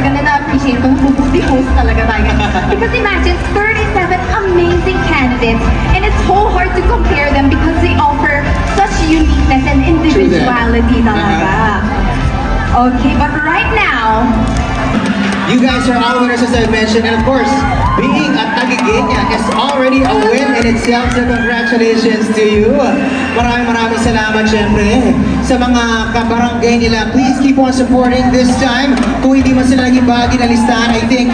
talaga na na-appreciate ko. Mabuti host talaga tayo. Because imagine, 37 amazing candidates and it's so hard to compare them because they offer such uniqueness and individuality talaga. Okay, but right now, you guys are all winners, as I mentioned, and of course, being a Taguigueña is already a win in itself, so congratulations to you. Maraming salamat syempre sa mga kabarangay nila. Please keep on supporting this time. Kung hindi man sila naging bahagi ng listahan, I think,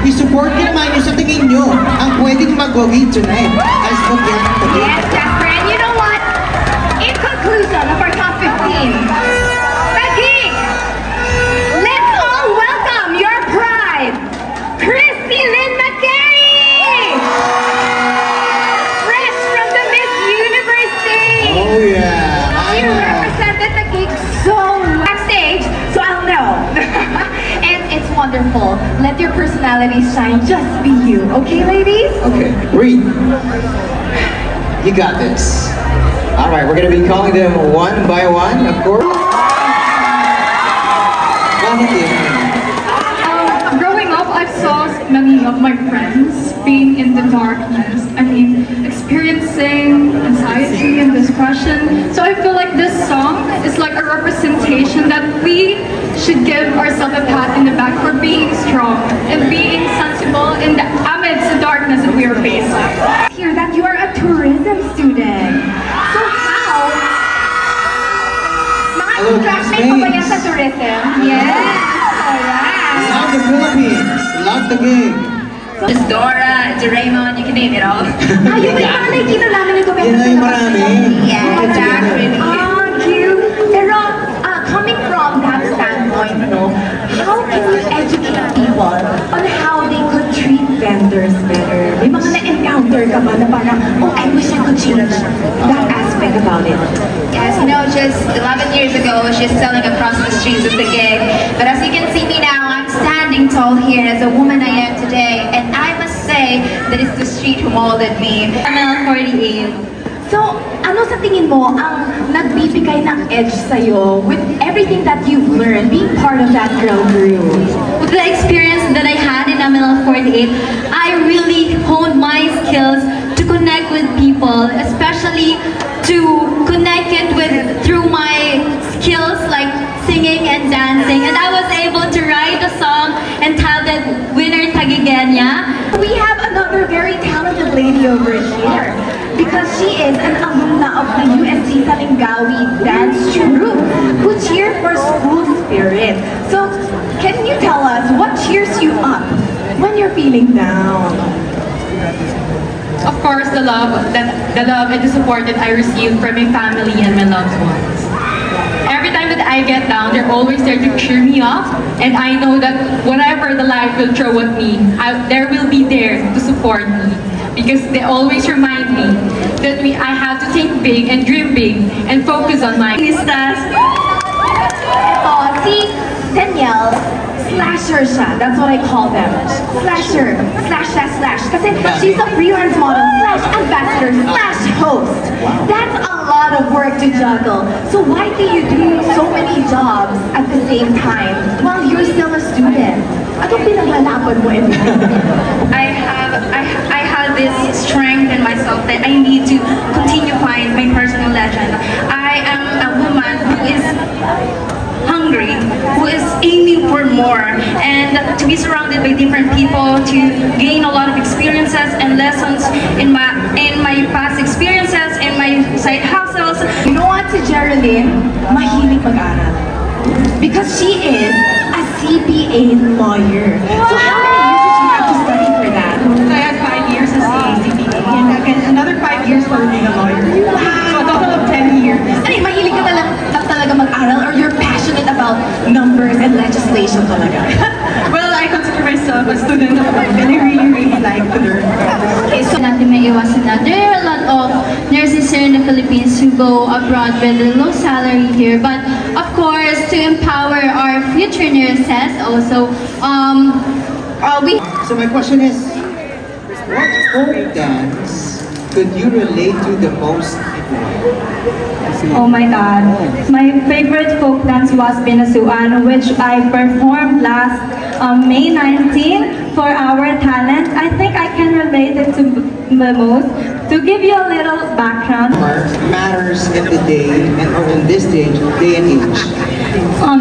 i-support nyo naman yung sa tingin nyo ang pwedeng mag-win tonight. As for yes, Jasper, and you know what? In conclusion of our top 15, wonderful. Let your personality shine. Just be you. Okay, ladies? Okay. Reed, you got this. All right, we're going to be calling them one by one, of course. Growing up, I saw many of my friends being in the darkness. I mean, experiencing anxiety and depression. So I feel like this song is like a representation that we should give ourselves a pat in the back for being strong and being sensible in the amidst the darkness that we are facing. Hear that you are a tourism student. So how? Mga classmates ko ba yan sa tourism? Yes. Alright. Love the Philippines. Love the game. It's Dora, it's Raymond, you can name it all. Yung may mga nakikita namin ng gawin. Yan na yung marami. Yeah, exactly. Cute. Pero, coming from that standpoint, how can you educate people on how they could treat vendors better? May mga na-encounter ka ba na parang, oh, I wish I could change that aspect about it? Yes, just 11 years ago, I was just selling across the streets of the gig. But as you can see me now, I'm standing tall here as a woman I am today. And I must say that it's the street who molded me. ML48. So, ano sa tingin mo ang nagbibigay ng edge sa'yo with everything that you've learned, being part of that girl group? With the experience that I had in ML48, I really honed my skills to connect with people, especially to connect it through my skills like singing and dancing. And I was able to write a song entitled Winner Taguigueña. We have another very talented lady over here. Because she is an alumna of the USC Salingawi dance troupe who cheered for school spirit. So, can you tell us what cheers you up when you're feeling down? Of course, the love and the support that I receive from my family and my loved ones. Every time that I get down, they're always there to cheer me up, and I know that whatever the life will throw at me, they will be there to support me. Because they always remind me that I have to think big and dream big and focus on my listas. Ito, si Danielle, slasher siya. That's what I call them. Slasher, slash. Kasi she's a freelance model, slash ambassador, slash host. That's a lot of work to juggle. So why do you do so many jobs at the same time while you're still a student? Anong pinaglalaban mo every day? I have this strength in myself that I need to continue find my personal legend. I am a woman who is hungry, who is aiming for more, and to be surrounded by different people, to gain a lot of experiences and lessons in my past experiences, in my side hustles. You know what, si Geraldine, mahilig mag-aral. Because she is a CPA lawyer. So how many years did she have to study for that? I had 5 years as a CPA and another 5 years for being a lawyer. So a total of 10 years. Ano, mahilig ka talaga mag-aral or you're passionate about numbers and legislation talaga? Well, I consider myself a student of life and I really like to learn. Okay, so natin may iwasan na. There are a lot of nurses here in the Philippines who go abroad with a low salary here, but of course, to empower our future nurses also, So my question is, what folk dance could you relate to the most? Oh my God. My favorite folk dance was Binasuan, which I performed last May 19 for our talent. I think I can relate it to the most. To give you a little background. Matters in the day or in this day and age.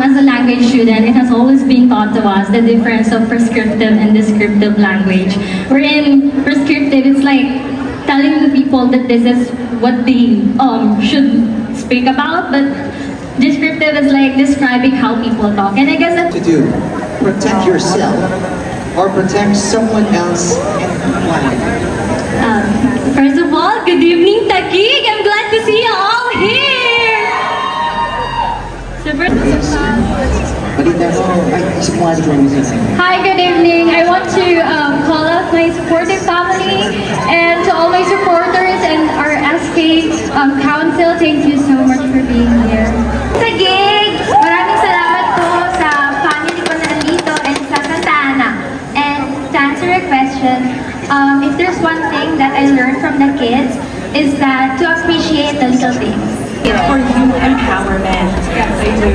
As a language student, it has always been taught to us the difference of prescriptive and descriptive language. Wherein prescriptive, it's like telling the people that this is what they should speak about, but descriptive is like describing how people talk. And I guess that's To do, protect yourself or protect someone else in life. First of all, good evening, Taguig! I'm glad to see you all here! Super. Hi, good evening. I want to call out my supportive family and to all my supporters and our SK Council. Thank you so much for being here. Taguig! Maraming salamat po sa family ko na nandito and sa Santa Ana. And to answer your question, if there's one thing that I learned from the kids is that to appreciate the little things. For youth empowerment. Yes, I do.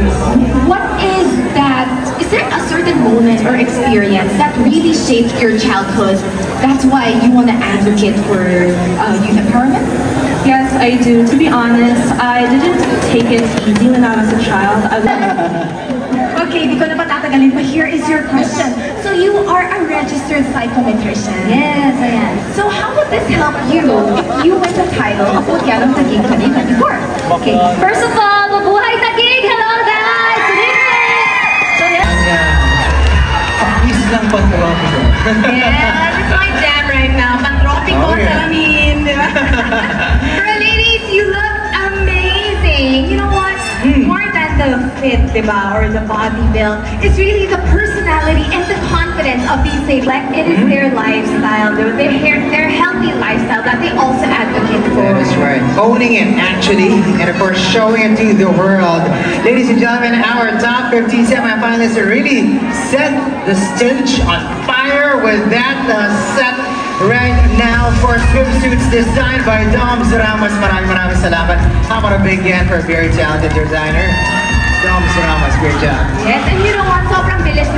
What is that? Is there a certain moment or experience that really shaped your childhood? That's why you want to advocate for youth empowerment? Yes, I do. To be honest, I didn't take it easy when I was a child. Okay, di ko na patatagalin, but here is your question. So you are a registered psychometrician. Yes, I am. So how would this help you if you win the title of Putyanong Taguig 2024? Okay. First of all, mabuhay Taguig! Hello guys! Good evening! So Peace lang pag-trophy ko. Yeah, that's my jam right now. Pang-trophy ko, salamin. Pero ladies, you look amazing. You know what? More than the fit, diba, or the body build, it's really the personality and the confidence of these ladies. Like, it is their lifestyle, their healthy lifestyle that they also advocate for. That is right. Owning it, actually, and of course, showing it to the world. Ladies and gentlemen, our top 15 semi-finalists really set the stage on fire with that set right now for swimsuits designed by Doms Ramos. Maraming salamat. How about a big hand for a very talented designer? Doms Ramos, great job. Yes, and you know what? Sobrang bilis